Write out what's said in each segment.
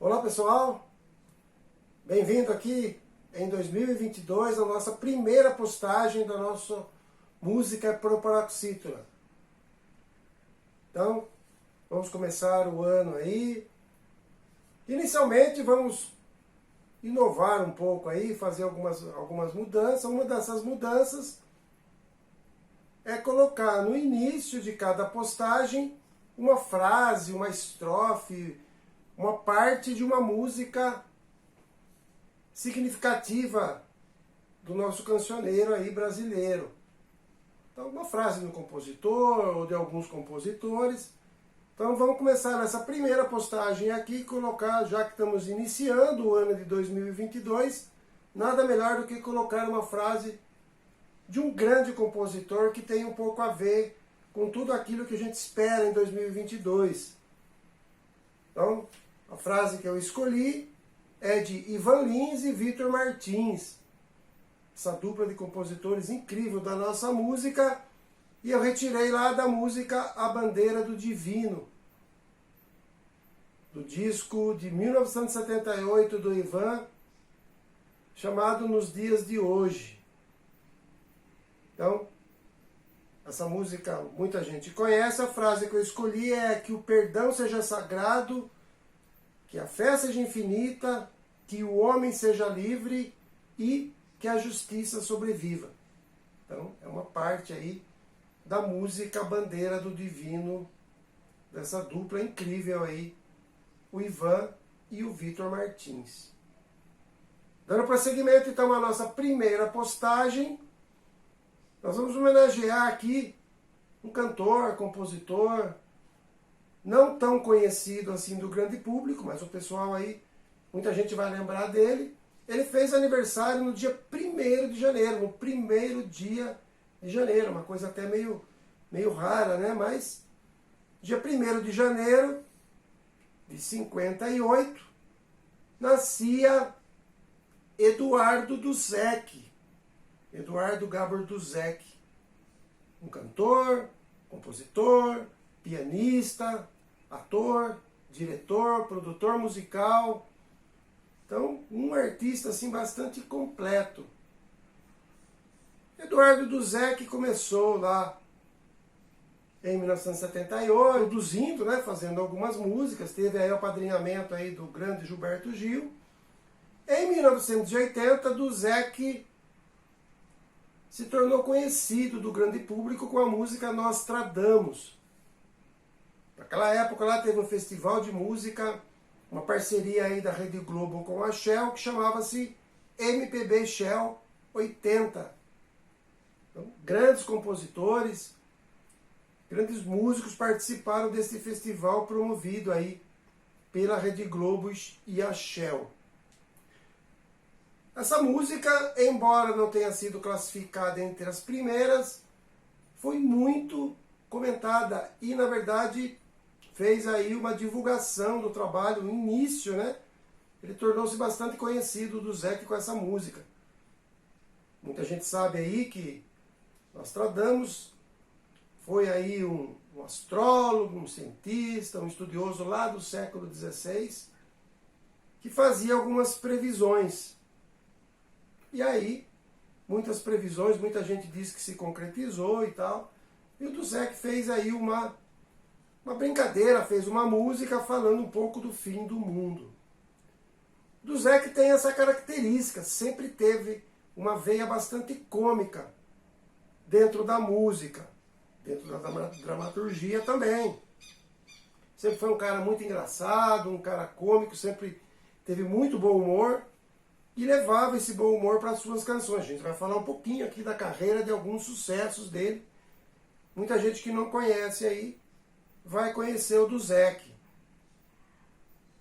Olá pessoal, bem-vindo aqui em 2022 a nossa primeira postagem da nossa música Proparoxítona. Então, vamos começar o ano aí. Inicialmente vamos inovar um pouco aí, fazer algumas mudanças. Uma dessas mudanças é colocar no início de cada postagem uma frase, uma estrofe, uma parte de uma música significativa do nosso cancioneiro aí brasileiro. Então, uma frase do compositor ou de alguns compositores. Então, vamos começar nessa primeira postagem aqui, colocar, já que estamos iniciando o ano de 2022, nada melhor do que colocar uma frase de um grande compositor que tem um pouco a ver com tudo aquilo que a gente espera em 2022. Então, a frase que eu escolhi é de Ivan Lins e Victor Martins, essa dupla de compositores incrível da nossa música, e eu retirei lá da música A Bandeira do Divino, do disco de 1978 do Ivan, chamado Nos Dias de Hoje. Então, essa música muita gente conhece. A frase que eu escolhi é que o perdão seja sagrado, que a fé seja infinita, que o homem seja livre e que a justiça sobreviva. Então, é uma parte aí da música Bandeira do Divino, dessa dupla incrível aí, o Ivan e o Victor Martins. Dando prosseguimento, então, à nossa primeira postagem, nós vamos homenagear aqui um cantor, compositor, não tão conhecido assim do grande público, mas o pessoal aí, muita gente vai lembrar dele. Ele fez aniversário no dia 1º de janeiro, no primeiro dia de janeiro, uma coisa até meio rara, né? Mas dia 1º de janeiro de 58, nascia Eduardo Duzec, Eduardo Gábor Duzec, um cantor, compositor, pianista, ator, diretor, produtor musical. Então, um artista assim bastante completo. Eduardo Duzec começou lá em 1978, produzindo, né, fazendo algumas músicas, teve aí o apadrinhamento aí do grande Gilberto Gil. Em 1980, Duzec se tornou conhecido do grande público com a música Nostradamus. Naquela época lá teve um festival de música, uma parceria aí da Rede Globo com a Shell, que chamava-se MPB Shell 80. Então, grandes compositores, grandes músicos participaram desse festival promovido aí pela Rede Globo e a Shell. Essa música, embora não tenha sido classificada entre as primeiras, foi muito comentada e, na verdade, fez aí uma divulgação do trabalho, no início, né? Ele tornou-se bastante conhecido, do Duzec, com essa música. Muita gente sabe aí que Nostradamus foi aí um astrólogo, um cientista, um estudioso lá do século XVI, que fazia algumas previsões. E aí, muitas previsões, muita gente diz que se concretizou e tal. E o Duzec fez aí uma brincadeira, fez uma música falando um pouco do fim do mundo. Duzec tem essa característica, sempre teve uma veia bastante cômica dentro da música, dentro da dramaturgia também. Sempre foi um cara muito engraçado, um cara cômico, sempre teve muito bom humor e levava esse bom humor para as suas canções. A gente vai falar um pouquinho aqui da carreira, de alguns sucessos dele. Muita gente que não conhece aí vai conhecer o Duzec.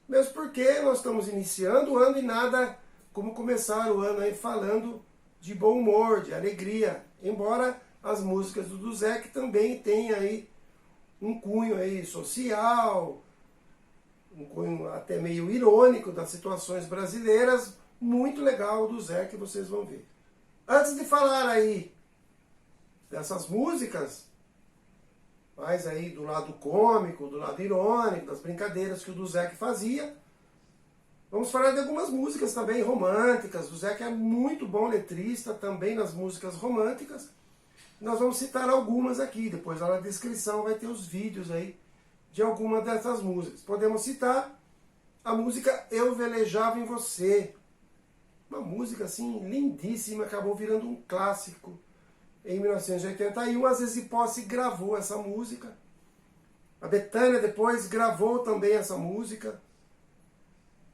Mesmo porque nós estamos iniciando o ano e nada como começar o ano aí falando de bom humor, de alegria. Embora as músicas do Duzec também tenham aí um cunho aí social, um cunho até meio irônico das situações brasileiras. Muito legal o Duzec, vocês vão ver. Antes de falar aí dessas músicas, mais aí do lado cômico, do lado irônico, das brincadeiras que o Duzec fazia, Vamos falar de algumas músicas também românticas. O Zeca é muito bom letrista também nas músicas românticas. Nós vamos citar algumas aqui, depois lá na descrição vai ter os vídeos aí de alguma dessas músicas. Podemos citar a música Eu Velejava em Você. Uma música assim lindíssima, acabou virando um clássico em 1981. A Zizi Posse gravou essa música. A Bethânia depois gravou também essa música.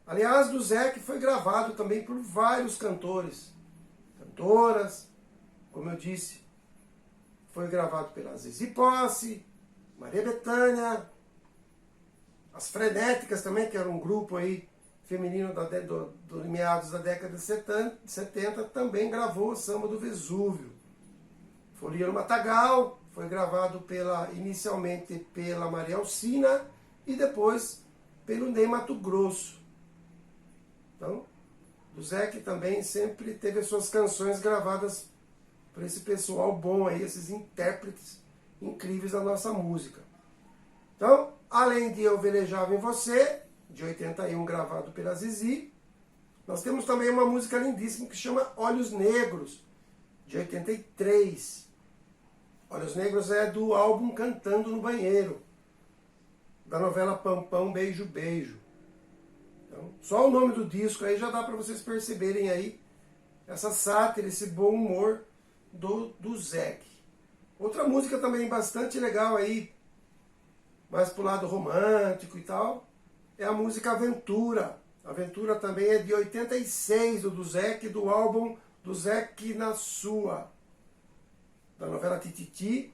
Aliás, do Zeca foi gravado também por vários cantores, cantoras, como eu disse. Foi gravado pela Zizi Posse, Maria Bethânia, as Frenéticas também, que era um grupo aí feminino do meados da década de 70, também gravou o Samba do Vesúvio. Folia no Matagal, foi gravado inicialmente pela Maria Alcina e depois pelo Ney Matogrosso. Então, o Zeca também sempre teve as suas canções gravadas por esse pessoal bom aí, esses intérpretes incríveis da nossa música. Então, além de Eu Velejava em Você, de 81, gravado pela Zizi, nós temos também uma música lindíssima que chama Olhos Negros, de 83. Olhos Negros é do álbum Cantando no Banheiro, da novela Pam Pam, Beijo Beijo. Então, só o nome do disco aí já dá para vocês perceberem aí essa sátira, esse bom humor do Zeca. Outra música também bastante legal aí, mais pro lado romântico e tal, é a música Aventura. Aventura também é de 86, do Zeca, do álbum do Zeca na Sua, da novela Tititi,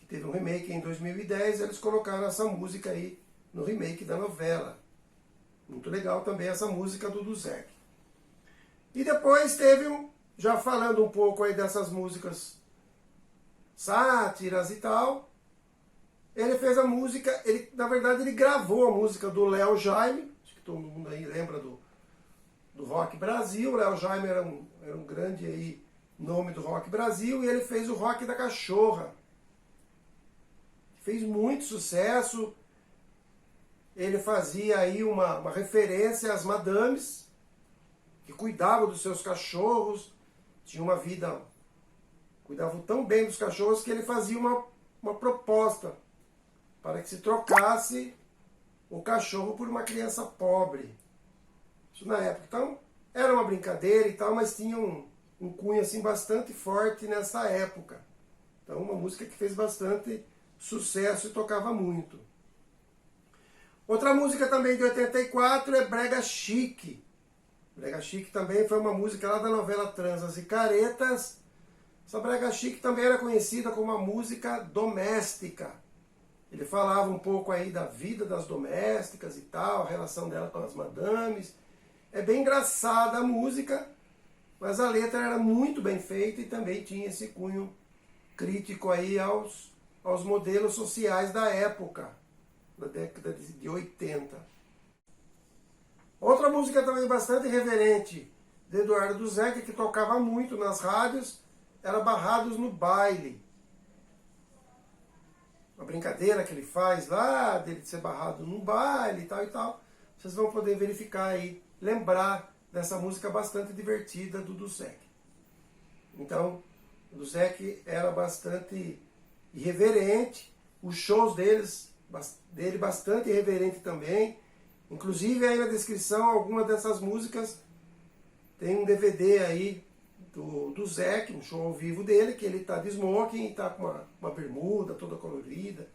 que teve um remake em 2010, eles colocaram essa música aí no remake da novela. Muito legal também essa música do Zeca. E depois teve, já falando um pouco aí dessas músicas sátiras e tal, ele fez a música, na verdade ele gravou a música do Léo Jaime, acho que todo mundo aí lembra do Rock Brasil. O Léo Jaime era um grande aí nome do Rock Brasil, e ele fez o Rock da Cachorra. Fez muito sucesso. Ele fazia aí uma referência às madames, que cuidavam dos seus cachorros, tinham uma vida, cuidavam tão bem dos cachorros que ele fazia uma proposta para que se trocasse o cachorro por uma criança pobre. Isso na época. Então, era uma brincadeira e tal, mas tinha um cunho assim bastante forte nessa época. Então, uma música que fez bastante sucesso e tocava muito. Outra música também de 84 é Brega Chique. Brega Chique também foi uma música lá da novela Transas e Caretas. Essa Brega Chique também era conhecida como uma música doméstica. Ele falava um pouco aí da vida das domésticas e tal, a relação dela com as madames. É bem engraçada a música, mas a letra era muito bem feita e também tinha esse cunho crítico aí aos modelos sociais da época, da década de 80. Outra música também bastante reverente de Eduardo do Zeca, que tocava muito nas rádios, era Barrados no Baile. Uma brincadeira que ele faz lá, dele ser barrado no baile e tal e tal. Vocês vão poder verificar aí, lembrar dessa música bastante divertida do Zeca. Então, o Zeca era bastante irreverente, os shows dele bastante irreverente também. Inclusive aí na descrição, alguma dessas músicas tem um DVD aí do Zeca, um show ao vivo dele, que ele está de smoking e está com uma bermuda toda colorida.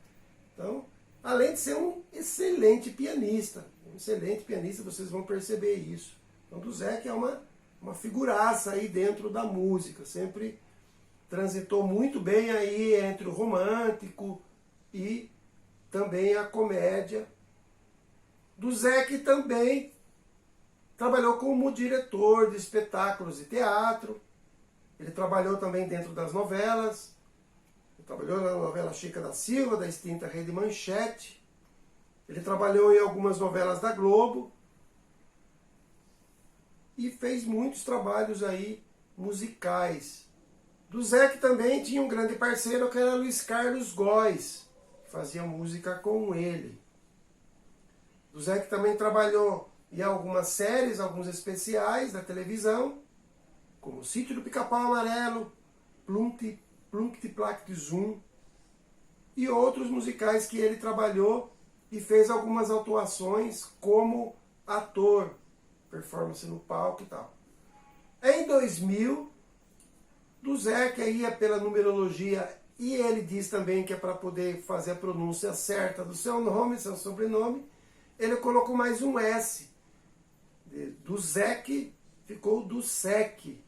Então, além de ser um excelente pianista, vocês vão perceber isso. Então, do Zeca é uma figuraça aí dentro da música, sempre transitou muito bem aí entre o romântico e também a comédia. Do Zeca também trabalhou como diretor de espetáculos de teatro. Ele trabalhou também dentro das novelas. Ele trabalhou na novela Chica da Silva, da extinta Rede Manchete. Ele trabalhou em algumas novelas da Globo. E fez muitos trabalhos aí musicais. Do Zeca também tinha um grande parceiro que era Luiz Carlos Góes, que fazia música com ele. Do Zeca também trabalhou e algumas séries, alguns especiais da televisão, como O Sítio do Pica-Pau Amarelo, Plunct Plact Zum, e outros musicais que ele trabalhou e fez algumas atuações como ator, performance no palco e tal. Em 2000, do Zé, que aí é pela numerologia, e ele diz também que é para poder fazer a pronúncia certa do seu nome, seu sobrenome, ele colocou mais um S. Do Zec ficou do Sec,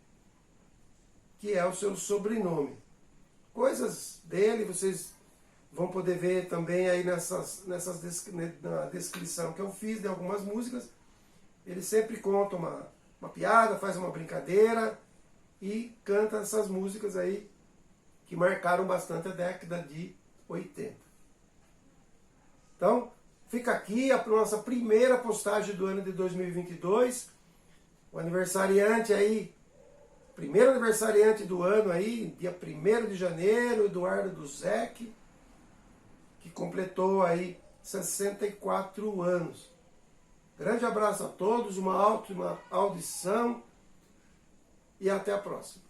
que é o seu sobrenome. Coisas dele, vocês vão poder ver também aí na descrição que eu fiz de algumas músicas. Ele sempre conta uma piada, faz uma brincadeira e canta essas músicas aí que marcaram bastante a década de 80. Então, fica aqui a nossa primeira postagem do ano de 2022. O aniversariante aí, primeiro aniversariante do ano aí, dia 1º de janeiro, Eduardo Duzec, que completou aí 64 anos. Grande abraço a todos, uma ótima audição e até a próxima.